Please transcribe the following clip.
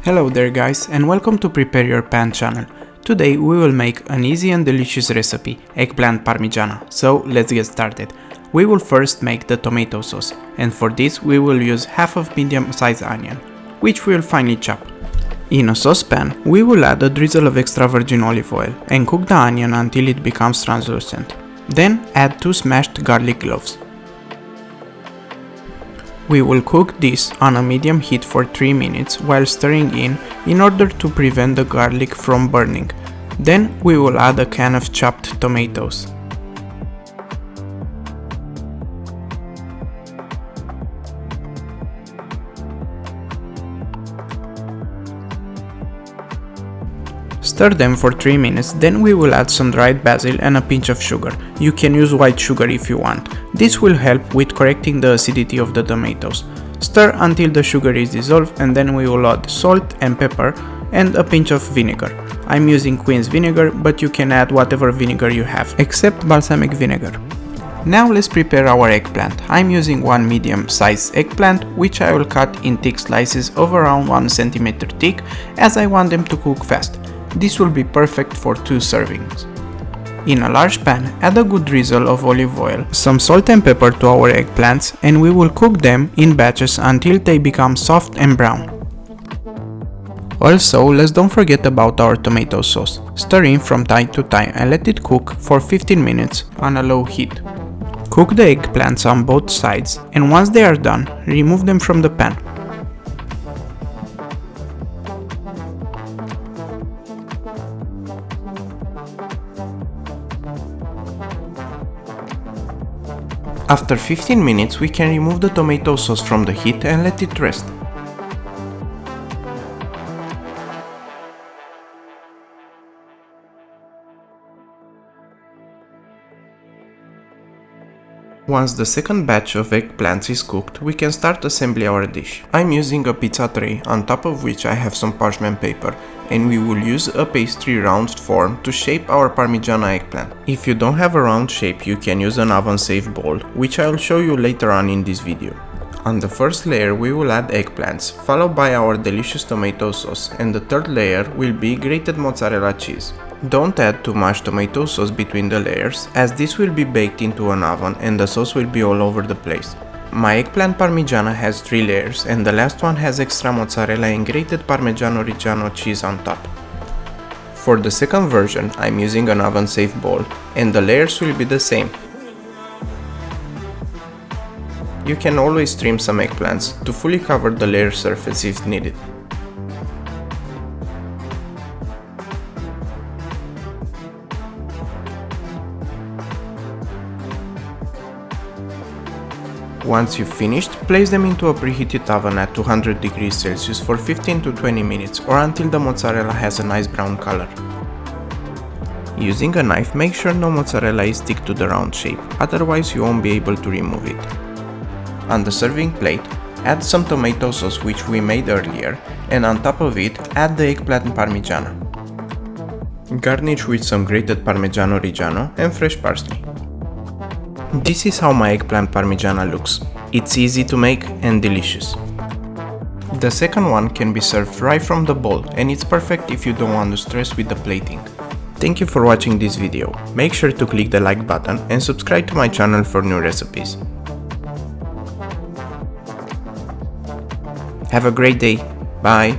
Hello there guys, and welcome to Prepare Your Pan channel. Today we will make an easy and delicious recipe, eggplant parmigiana. So let's get started. We will first make the tomato sauce, and for this we will use half of medium sized onion, which we will finely chop. In a saucepan, we will add a drizzle of extra virgin olive oil and cook the onion until it becomes translucent. Then add 2 smashed garlic cloves. We will cook this on a medium heat for 3 minutes while stirring in order to prevent the garlic from burning. Then we will add a can of chopped tomatoes. Stir them for 3 minutes, then we will add some dried basil and a pinch of sugar. You can use white sugar if you want. This will help with correcting the acidity of the tomatoes. Stir until the sugar is dissolved, and then we will add salt and pepper and a pinch of vinegar. I'm using quince vinegar, but you can add whatever vinegar you have, except balsamic vinegar. Now let's prepare our eggplant. I'm using one medium sized eggplant, which I will cut in thick slices of around 1 cm thick, as I want them to cook fast. This will be perfect for 2 servings. In a large pan, add a good drizzle of olive oil, some salt and pepper to our eggplants, and we will cook them in batches until they become soft and brown. Also, let's don't forget about our tomato sauce. Stir in from time to time and let it cook for 15 minutes on a low heat. Cook the eggplants on both sides, and once they are done, remove them from the pan. After 15 minutes, we can remove the tomato sauce from the heat and let it rest. Once the second batch of eggplants is cooked, we can start assembling our dish. I'm using a pizza tray, on top of which I have some parchment paper, and we will use a pastry round form to shape our parmigiana eggplant. If you don't have a round shape, you can use an oven-safe bowl, which I'll show you later on in this video. On the first layer we will add eggplants, followed by our delicious tomato sauce, and the third layer will be grated mozzarella cheese. Don't add too much tomato sauce between the layers, as this will be baked into an oven and the sauce will be all over the place. My eggplant parmigiana has 3 layers, and the last one has extra mozzarella and grated parmigiano reggiano cheese on top. For the second version, I'm using an oven-safe bowl, and the layers will be the same. You can always trim some eggplants to fully cover the layer surface if needed. Once you've finished, place them into a preheated oven at 200 degrees Celsius for 15 to 20 minutes or until the mozzarella has a nice brown color. Using a knife, make sure no mozzarella is stick to the round shape, otherwise you won't be able to remove it. On the serving plate, add some tomato sauce which we made earlier, and on top of it, add the eggplant parmigiana. Garnish with some grated parmigiano reggiano and fresh parsley. This is how my eggplant parmigiana looks. It's easy to make and delicious. The second one can be served right from the bowl, and it's perfect if you don't want to stress with the plating. Thank you for watching this video. Make sure to click the like button and subscribe to my channel for new recipes. Have a great day. Bye.